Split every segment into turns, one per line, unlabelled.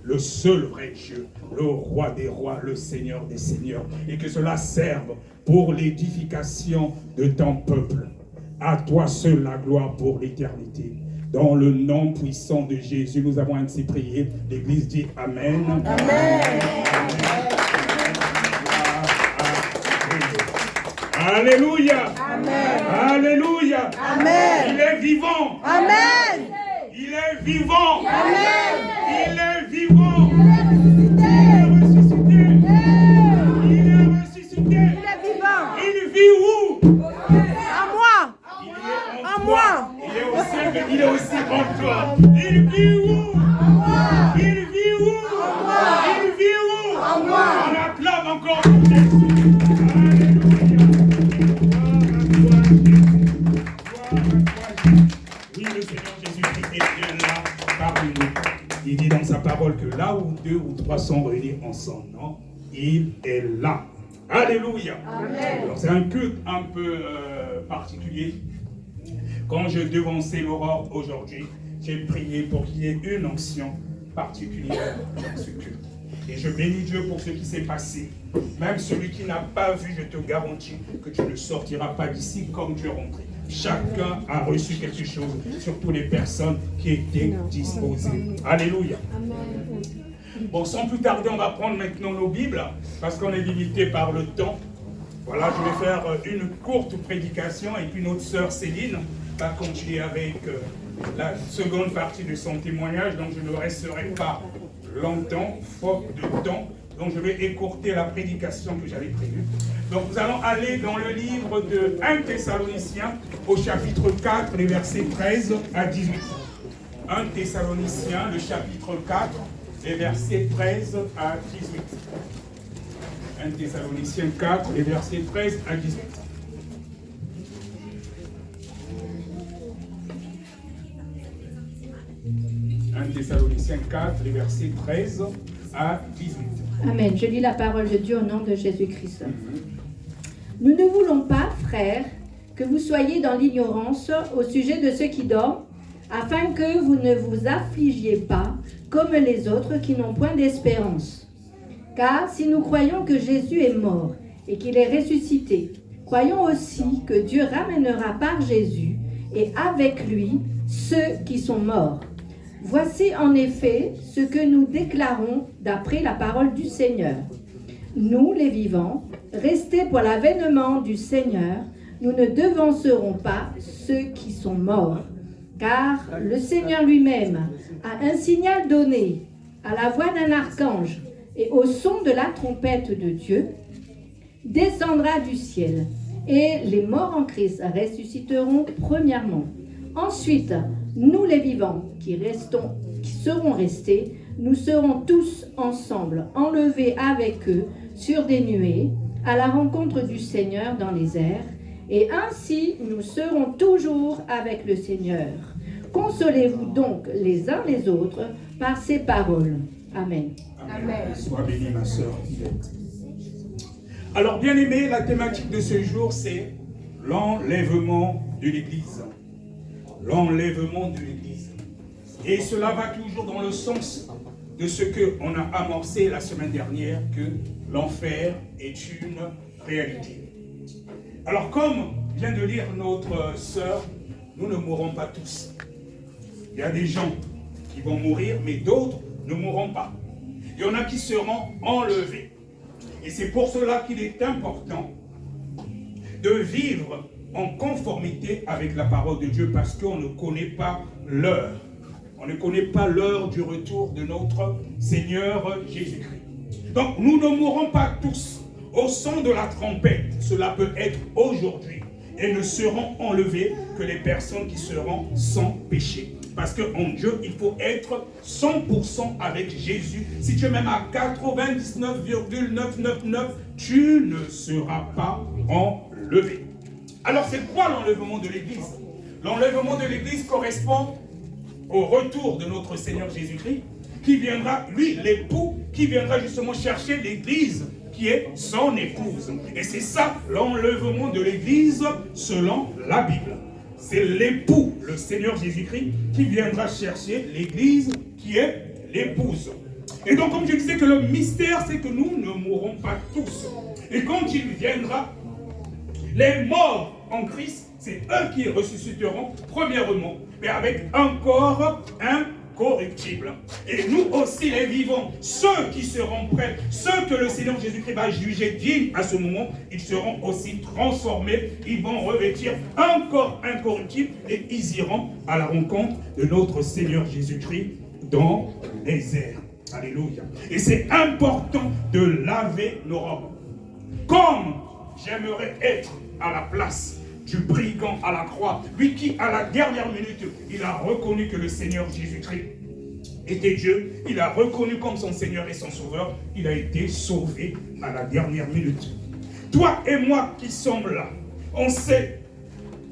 le seul vrai Dieu, le roi des rois, le Seigneur des seigneurs, et que cela serve pour l'édification de ton peuple. À toi seul la gloire pour l'éternité. Dans le nom puissant de Jésus, nous avons ainsi prié. L'Église dit Amen. Amen. Amen. Alléluia. Amen. Alléluia. Amen. Il est vivant. Amen. Il est vivant. Amen. Il est vivant. Il est ressuscité. Il est ressuscité. Il est vivant. Il vit où? À moi. À moi. Il est aussi en toi. Il vit où? À moi. Il vit où? À moi. Il vit où? À moi. On acclame encore pour Jésus. Oui, le Seigneur Jésus-Christ est bien là parmi nous. Il dit dans sa parole que là où 2 ou 3 sont réunis ensemble, non, il est là. Alléluia. Amen. Alors c'est un culte un peu particulier. Quand je devançais l'aurore aujourd'hui, j'ai prié pour qu'il y ait une onction particulière dans ce culte. Et je bénis Dieu pour ce qui s'est passé. Même celui qui n'a pas vu, je te garantis que tu ne sortiras pas d'ici comme tu es rentré. Chacun a reçu quelque chose, surtout les personnes qui étaient disposées. Alléluia. Bon, sans plus tarder, on va prendre maintenant nos Bibles, parce qu'on est limité par le temps. Voilà, je vais faire une courte prédication, et puis notre sœur Céline va continuer avec la seconde partie de son témoignage, donc je ne resterai pas longtemps, faute de temps. Donc je vais écourter la prédication que j'avais prévue. Donc nous allons aller dans le livre de 1 Thessaloniciens au chapitre 4, les versets 13 à 18. 1 Thessaloniciens, le chapitre 4, les versets 13 à 18. 1 Thessaloniciens 4, les versets 13 à 18. Thessaloniciens 4, les versets 13 à 18.
Amen. Je lis la parole de Dieu au nom de Jésus-Christ. Nous ne voulons pas, frères, que vous soyez dans l'ignorance au sujet de ceux qui dorment, afin que vous ne vous affligiez pas comme les autres qui n'ont point d'espérance. Car si nous croyons que Jésus est mort et qu'il est ressuscité, croyons aussi que Dieu ramènera par Jésus et avec lui ceux qui sont morts. Voici en effet ce que nous déclarons d'après la parole du Seigneur. Nous, les vivants, restés pour l'avènement du Seigneur, nous ne devancerons pas ceux qui sont morts. Car le Seigneur lui-même a un signal donné à la voix d'un archange et au son de la trompette de Dieu, descendra du ciel, et les morts en Christ ressusciteront premièrement. Ensuite, nous les vivants qui serons restés, nous serons tous ensemble enlevés avec eux sur des nuées à la rencontre du Seigneur dans les airs, et ainsi nous serons toujours avec le Seigneur. Consolez-vous donc les uns les autres par ces paroles. Amen.
Amen. Sois bénie, ma sœur Yvette. Alors, bien aimé, la thématique de ce jour, c'est l'enlèvement de l'Église. L'enlèvement de l'Église. Et cela va toujours dans le sens de ce qu'on a amorcé la semaine dernière, que l'enfer est une réalité. Alors, comme vient de lire notre sœur, nous ne mourrons pas tous. Il y a des gens qui vont mourir, mais d'autres ne mourront pas. Il y en a qui seront enlevés. Et c'est pour cela qu'il est important de vivre en conformité avec la parole de Dieu, parce qu'on ne connaît pas l'heure. On ne connaît pas l'heure du retour de notre Seigneur Jésus-Christ. Donc nous ne mourrons pas tous au son de la trompette. Cela peut être aujourd'hui. Et ne seront enlevés que les personnes qui seront sans péché. Parce qu'en Dieu, il faut être 100% avec Jésus. Si tu es même à 99,999, tu ne seras pas enlevé. Alors c'est quoi l'enlèvement de l'Église? L'enlèvement de l'Église correspond au retour de notre Seigneur Jésus-Christ, qui viendra, lui, l'époux, qui viendra justement chercher l'Église, qui est son épouse. Et c'est ça l'enlèvement de l'Église selon la Bible. C'est l'époux, le Seigneur Jésus-Christ, qui viendra chercher l'Église qui est l'épouse. Et donc, comme je disais, que le mystère, c'est que nous ne mourrons pas tous. Et quand il viendra, les morts en Christ, c'est eux qui ressusciteront, premièrement, mais avec un corps incorruptible. Et nous aussi, les vivants, ceux qui seront prêts, ceux que le Seigneur Jésus-Christ va juger dignes à ce moment, ils seront aussi transformés, ils vont revêtir un corps incorruptible et ils iront à la rencontre de notre Seigneur Jésus-Christ dans les airs. Alléluia. Et c'est important de laver nos robes. Comme j'aimerais être à la place du brigand à la croix, lui qui à la dernière minute, il a reconnu que le Seigneur Jésus-Christ était Dieu, il a reconnu comme son Seigneur et son Sauveur, il a été sauvé à la dernière minute. Toi et moi qui sommes là, on sait,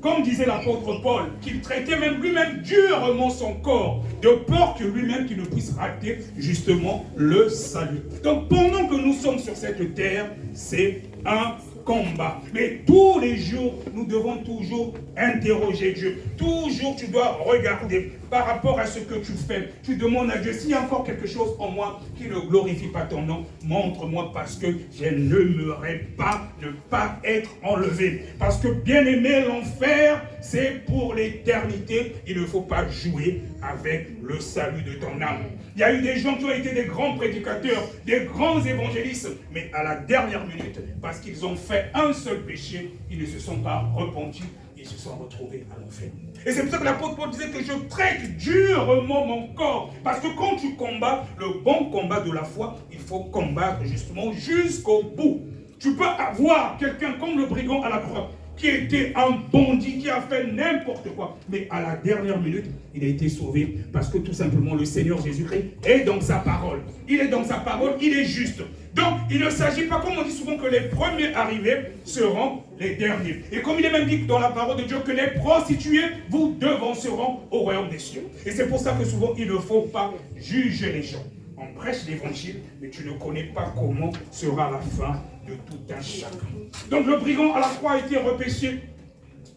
comme disait l'apôtre Paul, qu'il traitait même lui-même durement son corps, de peur que lui-même qu'il ne puisse rater justement le salut. Donc pendant que nous sommes sur cette terre, c'est un combat. Mais tous les jours, nous devons toujours interroger Dieu. Toujours, tu dois regarder par rapport à ce que tu fais. Tu demandes à Dieu, s'il y a encore quelque chose en moi qui ne glorifie pas ton nom, montre-moi parce que je n'aimerais pas ne pas être enlevé. Parce que bien aimé, l'enfer, c'est pour l'éternité. Il ne faut pas jouer avec le salut de ton âme. Il y a eu des gens qui ont été des grands prédicateurs, des grands évangélistes, mais à la dernière minute, parce qu'ils ont fait un seul péché, ils ne se sont pas repentis, ils se sont retrouvés à l'enfer. Et c'est pour ça que l'apôtre Paul disait que je traite durement mon corps. Parce que quand tu combats le bon combat de la foi, il faut combattre justement jusqu'au bout. Tu peux avoir quelqu'un comme le brigand à la croix, qui était un bandit, qui a fait n'importe quoi. Mais à la dernière minute, il a été sauvé parce que tout simplement le Seigneur Jésus-Christ est dans sa parole. Il est dans sa parole, il est juste. Donc, il ne s'agit pas, comme on dit souvent, que les premiers arrivés seront les derniers. Et comme il est même dit dans la parole de Dieu que les prostituées vous devanceront au royaume des cieux. Et c'est pour ça que souvent, il ne faut pas juger les gens. On prêche l'évangile, mais tu ne connais pas comment sera la fin de tout un chacun. Donc le brigand à la croix a été repêché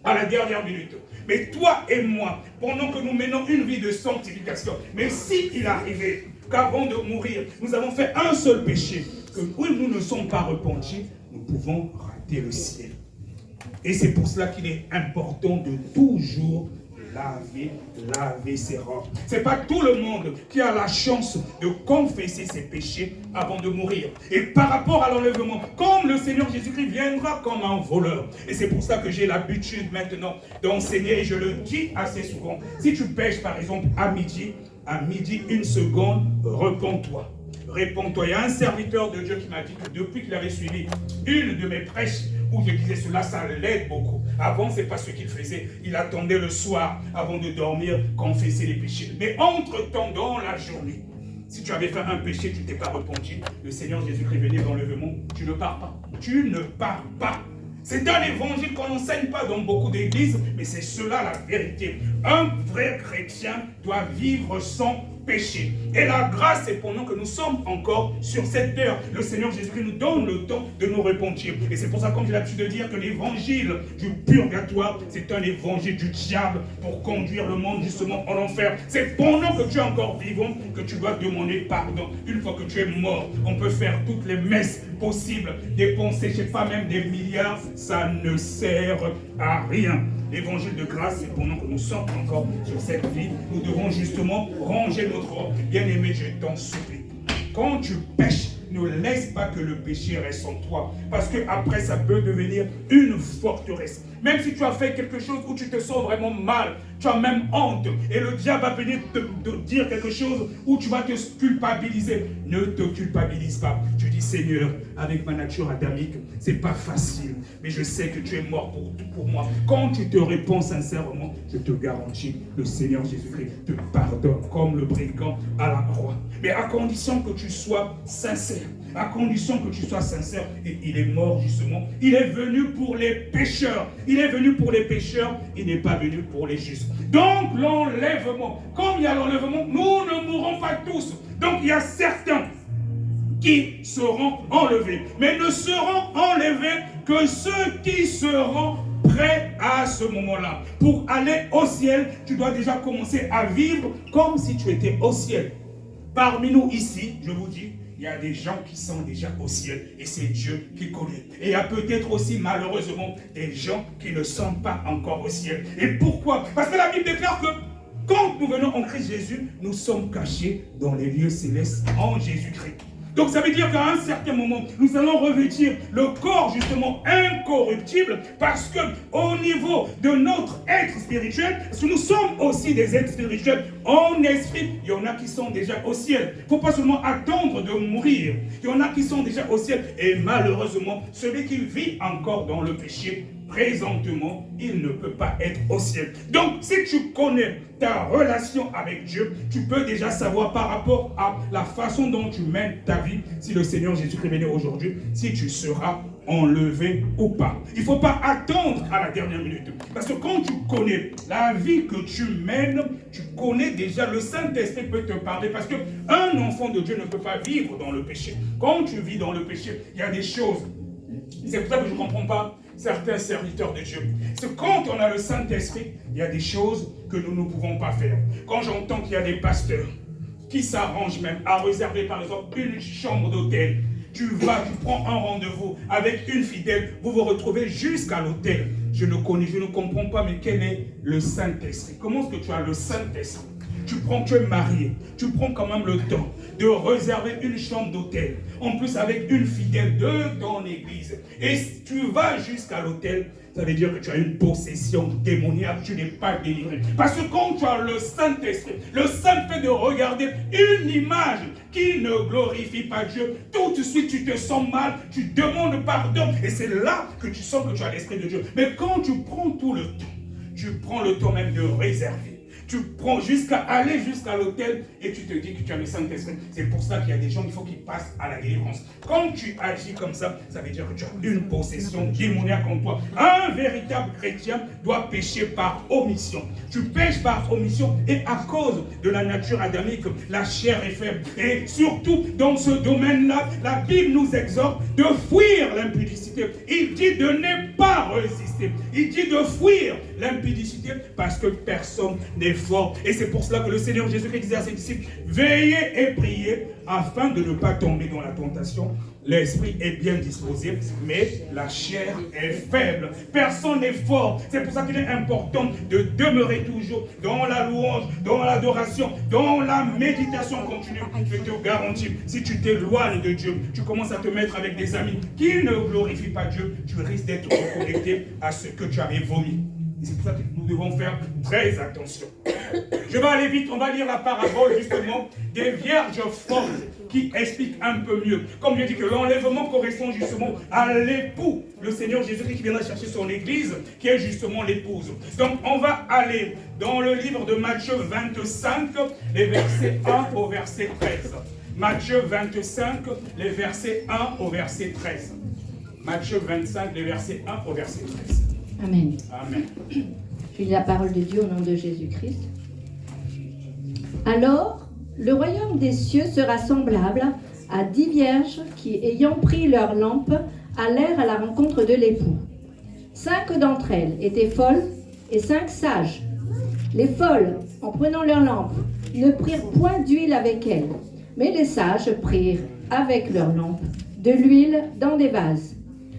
à la dernière minute. Mais toi et moi, pendant que nous menons une vie de sanctification, mais s'il arrivait qu'avant de mourir, nous avons fait un seul péché, que oui, nous ne sommes pas repentis, nous pouvons rater le ciel. Et c'est pour cela qu'il est important de toujours laver ses robes. Ce n'est pas tout le monde qui a la chance de confesser ses péchés avant de mourir. Et par rapport à l'enlèvement, comme le Seigneur Jésus-Christ viendra comme un voleur. Et c'est pour ça que j'ai l'habitude maintenant d'enseigner, et je le dis assez souvent. Si tu pêches par exemple à midi, 1 seconde, repens-toi. Réponds-toi. Il y a un serviteur de Dieu qui m'a dit que depuis qu'il avait suivi une de mes prêches, où je disais cela, ça l'aide beaucoup. Avant, ce n'est pas ce qu'il faisait. Il attendait le soir, avant de dormir, confesser les péchés. Mais entre-temps, dans la journée, si tu avais fait un péché, tu ne t'es pas repenti, le Seigneur Jésus-Christ venait dans l'enlèvement, tu ne pars pas. Tu ne pars pas. C'est un évangile qu'on n'enseigne pas dans beaucoup d'églises, mais c'est cela la vérité. Un vrai chrétien doit vivre sans péché. Et la grâce, c'est pendant que nous sommes encore sur cette terre. Le Seigneur Jésus-Christ nous donne le temps de nous repentir. Et c'est pour ça, comme j'ai l'habitude de dire, que l'évangile du purgatoire, c'est un évangile du diable pour conduire le monde justement en enfer. C'est pendant que tu es encore vivant que tu dois demander pardon. Une fois que tu es mort, on peut faire toutes les messes possibles, dépenser, je ne sais pas, même des milliards, ça ne sert à rien. L'évangile de grâce, c'est pendant que nous sommes encore sur cette vie, nous devons justement ranger notre robe. Bien-aimé, je t'en supplie. Quand tu pêches, ne laisse pas que le péché reste en toi. Parce qu'après, ça peut devenir une forteresse. Même si tu as fait quelque chose où tu te sens vraiment mal, tu as même honte. Et le diable va venir te dire quelque chose où tu vas te culpabiliser. Ne te culpabilise pas. Tu dis, Seigneur, avec ma nature adamique, c'est pas facile. Mais je sais que tu es mort pour moi. Quand tu te réponds sincèrement, je te garantis, le Seigneur Jésus-Christ te pardonne comme le brigand à la croix. Mais à condition que tu sois sincère. À condition que tu sois sincère. Et il est mort justement. Il est venu pour les pécheurs. Il est venu pour les pécheurs. Il n'est pas venu pour les justes. Donc l'enlèvement. Comme il y a l'enlèvement, nous ne mourrons pas tous. Donc il y a certains qui seront enlevés. Mais ne seront enlevés que ceux qui seront prêts à ce moment-là. Pour aller au ciel, tu dois déjà commencer à vivre comme si tu étais au ciel. parmi nous ici, je vous dis, il y a des gens qui sont déjà au ciel et c'est Dieu qui connaît. Et il y a peut-être aussi malheureusement des gens qui ne sont pas encore au ciel. Et pourquoi? Parce que la Bible déclare que quand nous venons en Christ Jésus, nous sommes cachés dans les lieux célestes en Jésus-Christ. Donc ça veut dire qu'à un certain moment, nous allons revêtir le corps justement incorruptible parce que au niveau de notre être spirituel, parce que nous sommes aussi des êtres spirituels en esprit, il y en a qui sont déjà au ciel. Il ne faut pas seulement attendre de mourir. Il y en a qui sont déjà au ciel et malheureusement, celui qui vit encore dans le péché, présentement, il ne peut pas être au ciel. Donc, si tu connais ta relation avec Dieu, tu peux déjà savoir par rapport à la façon dont tu mènes ta vie, si le Seigneur Jésus-Christ est venu aujourd'hui, si tu seras enlevé ou pas. Il ne faut pas attendre à la dernière minute. Parce que quand tu connais la vie que tu mènes, tu connais déjà, le Saint-Esprit peut te parler. Parce qu'un enfant de Dieu ne peut pas vivre dans le péché. Quand tu vis dans le péché, il y a des choses. C'est pour ça que je ne comprends pas certains serviteurs de Dieu. C'est quand on a le Saint-Esprit, il y a des choses que nous ne pouvons pas faire. Quand j'entends qu'il y a des pasteurs qui s'arrangent même à réserver par exemple une chambre d'hôtel, tu vas, tu prends un rendez-vous avec une fidèle, vous vous retrouvez jusqu'à l'hôtel. Je ne comprends pas, mais quel est le Saint-Esprit? Comment est-ce que tu as le Saint-Esprit? Tu es marié, tu prends quand même le temps de réserver une chambre d'hôtel, en plus avec une fidèle de ton église. Et tu vas jusqu'à l'hôtel, ça veut dire que tu as une possession démoniaque, tu n'es pas délivré. Parce que quand tu as le Saint-Esprit, le Saint fait de regarder une image qui ne glorifie pas Dieu, tout de suite tu te sens mal, tu demandes pardon, et c'est là que tu sens que tu as l'Esprit de Dieu. Mais quand tu prends tout le temps, tu prends le temps même de réserver, tu prends aller jusqu'à l'hôtel et tu te dis que tu as le Saint-Esprit. C'est pour ça qu'il y a des gens, il faut qu'ils passent à la délivrance. Quand tu agis comme ça, ça veut dire que tu as une possession démoniaque en toi. Un véritable chrétien doit pécher par omission. Tu pêches par omission et à cause de la nature adamique, la chair est faible. Et surtout dans ce domaine-là, la Bible nous exhorte de fuir l'impudicité. Il dit de ne pas résister. Il dit de fuir l'impudicité parce que personne n'est fort. Et c'est pour cela que le Seigneur Jésus-Christ disait à ses disciples, veillez et priez afin de ne pas tomber dans la tentation. L'esprit est bien disposé, mais la chair est faible. Personne n'est fort. C'est pour ça qu'il est important de demeurer toujours dans la louange, dans l'adoration, dans la méditation continue. Je te garantis, si tu t'éloignes de Dieu, tu commences à te mettre avec des amis qui ne glorifient pas Dieu, tu risques d'être reconnecté à ce que tu avais vomi. Et c'est pour ça que nous devons faire très attention. Je vais aller vite, on va lire la parabole justement des vierges folles qui explique un peu mieux. Comme je dis que l'enlèvement correspond justement à l'époux, le Seigneur Jésus-Christ qui viendra chercher son église, qui est justement l'épouse. Donc on va aller dans le livre de Matthieu 25, les versets 1 au verset 13. Matthieu 25, les versets 1 au verset 13. Matthieu 25, les versets 1 au verset 13.
Amen.
Amen.
Je lis la parole de Dieu au nom de Jésus-Christ. Alors, le royaume des cieux sera semblable à 10 vierges qui, ayant pris leurs lampes, allèrent à la rencontre de l'époux. 5 d'entre elles étaient folles et 5 sages. Les folles, en prenant leurs lampes, ne prirent point d'huile avec elles, mais les sages prirent avec leurs lampes de l'huile dans des vases.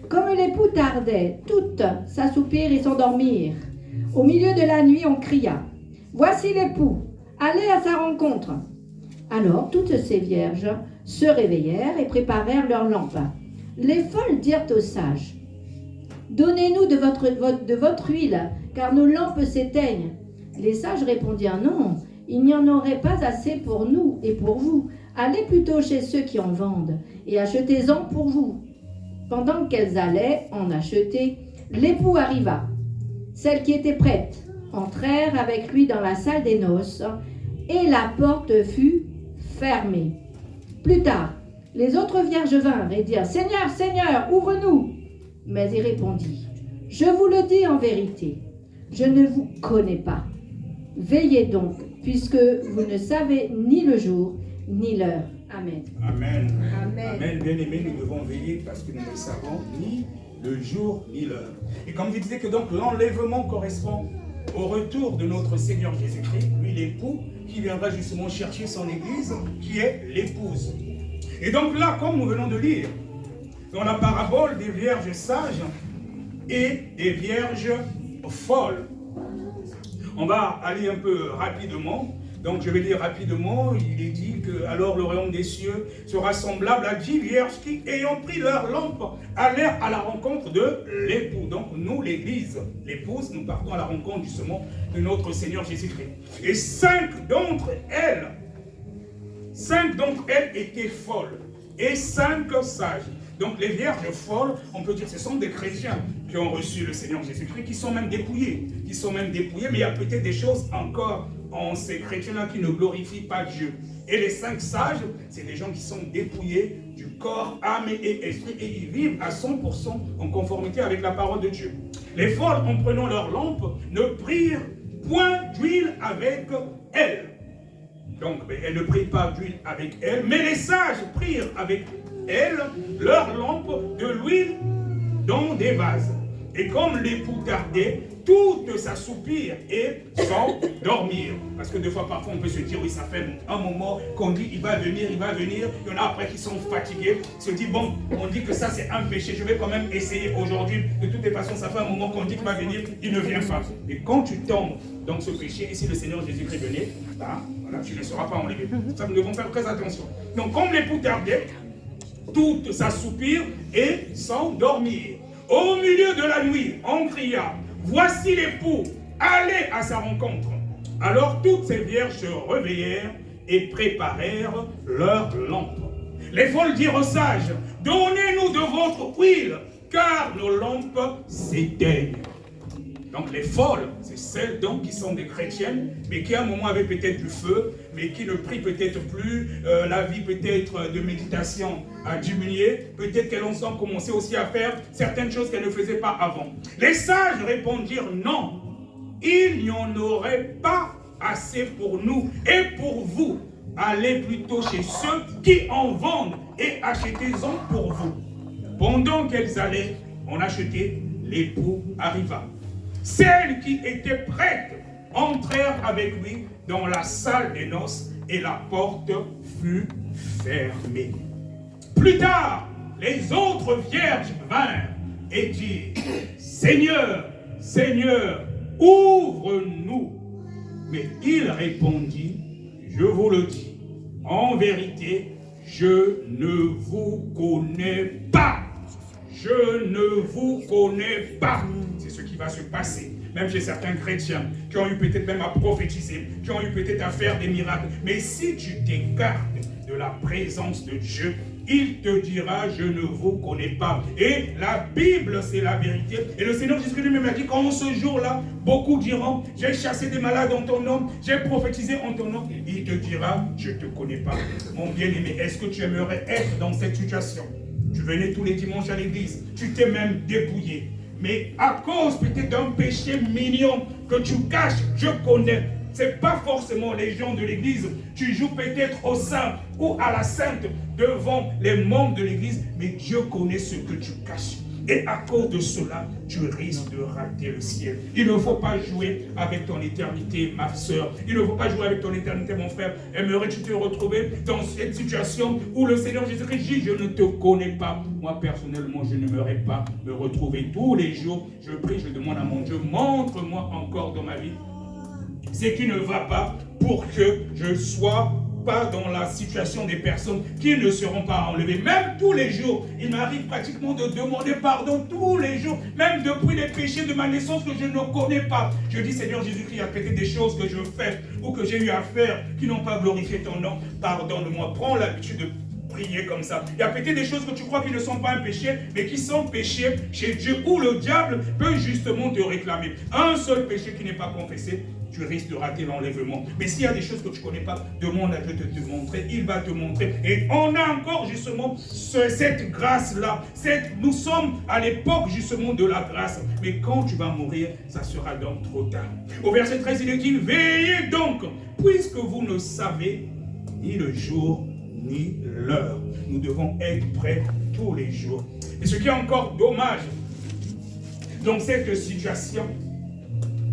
Comme l'époux tardait, toutes s'assoupirent et s'endormirent. Au milieu de la nuit, on cria « Voici l'époux, allez à sa rencontre !» Alors toutes ces vierges se réveillèrent et préparèrent leurs lampes. Les folles dirent aux sages « Donnez-nous de votre huile, car nos lampes s'éteignent. » Les sages répondirent « Non, il n'y en aurait pas assez pour nous et pour vous. Allez plutôt chez ceux qui en vendent et achetez-en pour vous. » Pendant qu'elles allaient en acheter, l'époux arriva. Celles qui étaient prêtes entrèrent avec lui dans la salle des noces et la porte fut fermée. Plus tard, les autres vierges vinrent et dirent « Seigneur, Seigneur, ouvre-nous » Mais il répondit « Je vous le dis en vérité, je ne vous connais pas. Veillez donc, puisque vous ne savez ni le jour ni l'heure. » Amen.
Amen.
Amen.
Amen. Bien-aimés, nous devons veiller parce que nous ne savons ni le jour ni l'heure. Et comme je disais que donc l'enlèvement correspond au retour de notre Seigneur Jésus-Christ, lui l'époux, qui viendra justement chercher son église, qui est l'épouse. Et donc là, comme nous venons de lire, dans la parabole des vierges sages et des vierges folles, on va aller un peu rapidement. Donc je vais lire rapidement. Il est dit que alors le royaume des cieux sera semblable à 10 vierges qui, ayant pris leur lampe, allèrent à la rencontre de l'époux. Donc nous, l'église, l'épouse, nous partons à la rencontre justement de notre Seigneur Jésus-Christ. Et 5 d'entre elles étaient folles et 5 sages. Donc les vierges folles, on peut dire, ce sont des chrétiens qui ont reçu le Seigneur Jésus-Christ, qui sont même dépouillés, mais il y a peut-être des choses encore en ces chrétiens-là qui ne glorifient pas Dieu. Et les 5 sages, c'est des gens qui sont dépouillés du corps, âme et esprit, et ils vivent à 100% en conformité avec la parole de Dieu. Les folles, en prenant leur lampe, ne prirent point d'huile avec elles. Donc, elles ne prirent pas d'huile avec elles, mais les sages prirent avec elles leur lampe de l'huile dans des vases. Et comme l'époux tardait, toutes s'assoupirent et s'endormirent. Parce que des fois, parfois, on peut se dire, oui, ça fait un moment qu'on dit, il va venir. Il y en a après qui sont fatigués, se dit, bon, on dit que ça c'est un péché, je vais quand même essayer aujourd'hui. De toutes les façons, ça fait un moment qu'on dit qu'il va venir, il ne vient pas. Et quand tu tombes dans ce péché, et si le Seigneur Jésus-Christ venait, bah, voilà, tu ne seras pas enlevé. Ça, nous devons faire très attention. Donc, comme l'époux tardait, toutes s'assoupirent et s'endormirent. Au milieu de la nuit, on cria, voici l'époux, allez à sa rencontre. Alors toutes ces vierges se réveillèrent et préparèrent leurs lampes. Les folles dirent aux sages, donnez-nous de votre huile, car nos lampes s'éteignent. Donc les folles, c'est celles donc qui sont des chrétiennes, mais qui à un moment avaient peut-être du feu, mais qui ne prient peut-être plus, la vie peut-être de méditation a diminué, peut-être qu'elles ont commencé aussi à faire certaines choses qu'elles ne faisaient pas avant. Les sages répondirent non, il n'y en aurait pas assez pour nous et pour vous. Allez plutôt chez ceux qui en vendent et achetez-en pour vous. Pendant qu'elles allaient en acheter, l'époux arriva. Celles qui étaient prêtes entrèrent avec lui dans la salle des noces et la porte fut fermée. Plus tard, les autres vierges vinrent et dirent, Seigneur, Seigneur, ouvre-nous. Mais il répondit, je vous le dis, en vérité, je ne vous connais pas. Je ne vous connais pas. C'est ce qui va se passer. Même chez certains chrétiens qui ont eu peut-être même à prophétiser, qui ont eu peut-être à faire des miracles. Mais si tu t'écartes de la présence de Dieu, il te dira, je ne vous connais pas. Et la Bible, c'est la vérité. Et le Seigneur Jésus lui-même a dit qu'en ce jour-là, beaucoup diront, j'ai chassé des malades en ton nom, j'ai prophétisé en ton nom. Il te dira, je ne te connais pas. Mon bien-aimé, est-ce que tu aimerais être dans cette situation? Tu venais tous les dimanches à l'église, tu t'es même dépouillé. Mais à cause peut-être d'un péché mignon que tu caches, je connais. Ce n'est pas forcément les gens de l'église. Tu joues peut-être au saint ou à la sainte devant les membres de l'église, mais Dieu connaît ce que tu caches. Et à cause de cela, tu risques de rater le ciel. Il ne faut pas jouer avec ton éternité, ma soeur. Il ne faut pas jouer avec ton éternité, mon frère. Aimerais-tu te retrouver dans cette situation où le Seigneur Jésus-Christ dit, je ne te connais pas. Moi, personnellement, je n'aimerais pas me retrouver tous les jours. Je prie, je demande à mon Dieu, montre-moi encore dans ma vie ce qui ne va pas pour que je sois pas dans la situation des personnes qui ne seront pas enlevées. Même tous les jours, il m'arrive pratiquement de demander pardon tous les jours, même depuis les péchés de ma naissance que je ne connais pas. Je dis, Seigneur Jésus-Christ, il y a peut-être des choses que je fais ou que j'ai eu à faire qui n'ont pas glorifié ton nom. Pardonne-moi. Prends l'habitude de prier comme ça. Il y a peut-être des choses que tu crois qui ne sont pas un péché, mais qui sont péchés chez Dieu, où le diable peut justement te réclamer. Un seul péché qui n'est pas confessé, tu risques de rater l'enlèvement. Mais s'il y a des choses que tu ne connais pas, demande à Dieu de te montrer. Il va te montrer. Et on a encore justement cette grâce-là. Nous sommes à l'époque justement de la grâce. Mais quand tu vas mourir, ça sera donc trop tard. Au verset 13, il est dit, veillez donc, puisque vous ne savez ni le jour ni l'heure. Nous devons être prêts tous les jours. Et ce qui est encore dommage dans cette situation,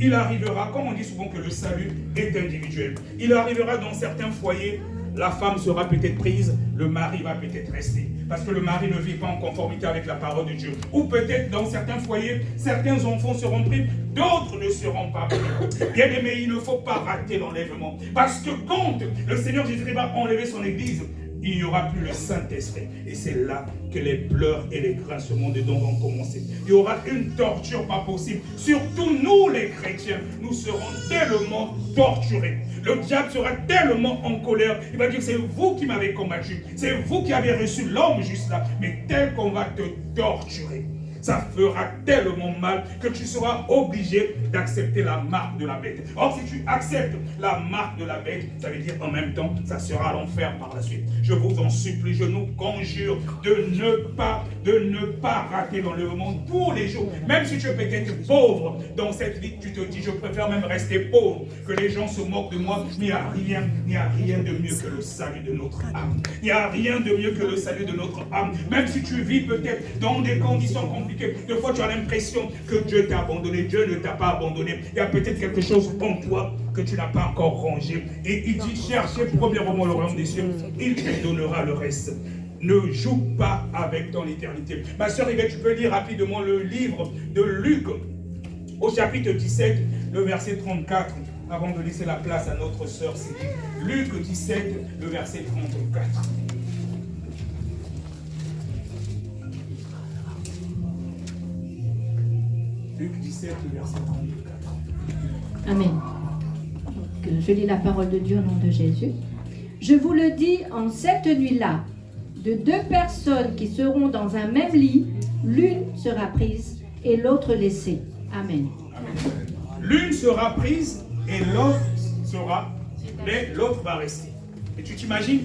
il arrivera, comme on dit souvent que le salut est individuel, il arrivera dans certains foyers, la femme sera peut-être prise, le mari va peut-être rester. Parce que le mari ne vit pas en conformité avec la parole de Dieu. Ou peut-être dans certains foyers, certains enfants seront pris, d'autres ne seront pas pris. Bien aimé, il ne faut pas rater l'enlèvement. Parce que quand le Seigneur Jésus va enlever son église, il n'y aura plus le Saint-Esprit. Et c'est là que les pleurs et les grincements de dents vont commencer. Il y aura une torture pas possible. Surtout nous les chrétiens, nous serons tellement torturés. Le diable sera tellement en colère. Il va dire, c'est vous qui m'avez combattu. C'est vous qui avez reçu l'homme juste là. Mais tel qu'on va te torturer, ça fera tellement mal que tu seras obligé d'accepter la marque de la bête. Or, si tu acceptes la marque de la bête, ça veut dire en même temps, ça sera l'enfer par la suite. Je vous en supplie, je nous conjure de ne pas rater l'enlèvement tous les jours. Même si tu es peut-être pauvre dans cette vie, tu te dis, je préfère même rester pauvre, que les gens se moquent de moi. Il n'y a rien de mieux que le salut de notre âme. Il n'y a rien de mieux que le salut de notre âme. Même si tu vis peut-être dans des conditions compliquées, des fois tu as l'impression que Dieu t'a abandonné. Dieu ne t'a pas abandonné. Il y a peut-être quelque chose en toi que tu n'as pas encore rangé. Et il dit, cherchez premièrement le royaume des cieux, il te donnera le reste. Ne joue pas avec ton éternité. Ma soeur Yvette, tu peux lire rapidement le livre de Luc, au chapitre 17, le verset 34, avant de laisser la place à notre soeur Céline. Luc 17, le verset 34. Luc 17, le verset 34.
Amen. Donc, je lis la parole de Dieu au nom de Jésus. Je vous le dis, en cette nuit-là, de deux personnes qui seront dans un même lit, l'une sera prise et l'autre laissée. Amen.
Amen. L'une sera prise et l'autre sera, mais l'autre va rester. Et tu t'imagines,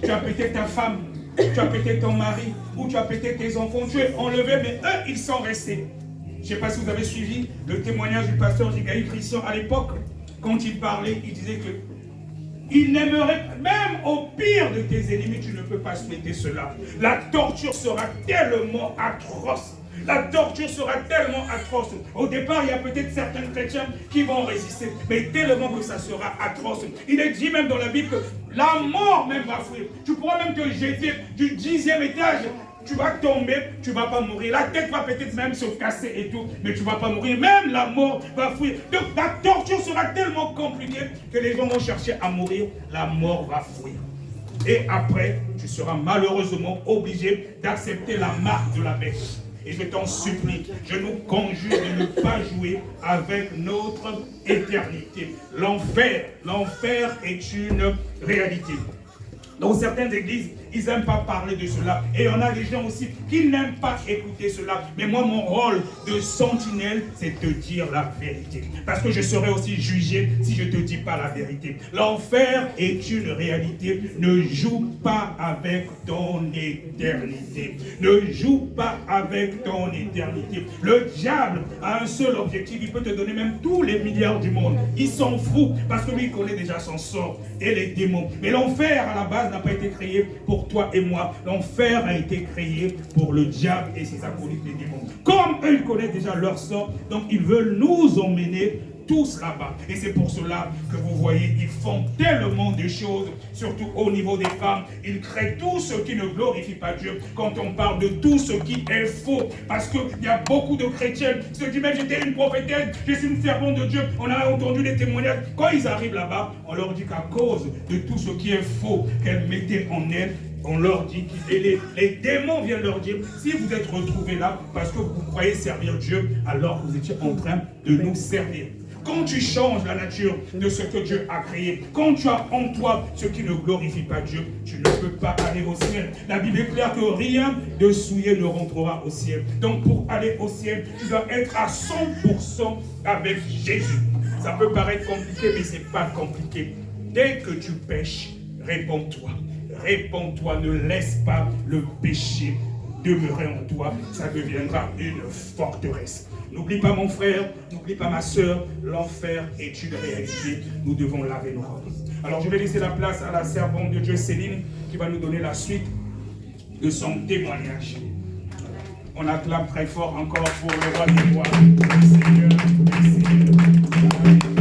tu as peut-être ta femme, tu as peut-être ton mari, ou tu as peut-être tes enfants, tu es enlevé, mais eux, ils sont restés. Je ne sais pas si vous avez suivi le témoignage du pasteur Jigaï Christian à l'époque, quand il parlait, il disait que il n'aimerait, même au pire de tes ennemis, tu ne peux pas souhaiter cela. La torture sera tellement atroce. La torture sera tellement atroce. Au départ, il y a peut-être certains chrétiens qui vont résister, mais tellement que ça sera atroce. Il est dit même dans la Bible que la mort même va fuir. Tu pourras même te jeter du 10e étage. Tu vas tomber, tu ne vas pas mourir. La tête va peut-être même se casser et tout, mais tu ne vas pas mourir. Même la mort va fuir. Donc la torture sera tellement compliquée que les gens vont chercher à mourir. La mort va fuir. Et après, tu seras malheureusement obligé d'accepter la marque de la bête. Et je t'en supplie, je nous conjure de ne pas jouer avec notre éternité. L'enfer est une réalité. Dans certaines églises, ils n'aiment pas parler de cela. Et on a des gens aussi qui n'aiment pas écouter cela. Mais moi, mon rôle de sentinelle, c'est de dire la vérité. Parce que je serai aussi jugé si je ne te dis pas la vérité. L'enfer est une réalité. Ne joue pas avec ton éternité. Ne joue pas avec ton éternité. Le diable a un seul objectif. Il peut te donner même tous les milliards du monde. Il s'en fout parce que lui, il connaît déjà son sort et les démons. Mais l'enfer, à la base, n'a pas été créé pour toi et moi. L'enfer a été créé pour le diable et ses acolytes, les démons. Comme eux, ils connaissent déjà leur sort, donc ils veulent nous emmener tous là-bas. Et c'est pour cela que vous voyez, ils font tellement de choses, surtout au niveau des femmes. Ils créent tout ce qui ne glorifie pas Dieu. Quand on parle de tout ce qui est faux, parce qu'il y a beaucoup de chrétiens qui se disent, même j'étais une prophétesse, je suis une servante de Dieu. On a entendu des témoignages. Quand ils arrivent là-bas, on leur dit qu'à cause de tout ce qui est faux qu'elles mettaient en elles, on leur dit que les démons viennent leur dire, si vous êtes retrouvés là parce que vous croyez servir Dieu, alors que vous étiez en train de nous servir. Quand tu changes la nature de ce que Dieu a créé, quand tu as en toi ce qui ne glorifie pas Dieu, tu ne peux pas aller au ciel. La Bible est claire que rien de souillé ne rentrera au ciel. Donc pour aller au ciel, tu dois être à 100% avec Jésus. Ça peut paraître compliqué, mais ce n'est pas compliqué. Dès que tu pêches, réponds-toi. Réponds-toi, ne laisse pas le péché demeurer en toi. Ça deviendra une forteresse. N'oublie pas mon frère, n'oublie pas ma soeur, l'enfer est une réalité. Nous devons laver nos robes. Alors je vais laisser la place à la servante de Dieu Céline qui va nous donner la suite de son témoignage. On acclame très fort encore pour le roi des rois, le Seigneur, le Seigneur. Alléluia.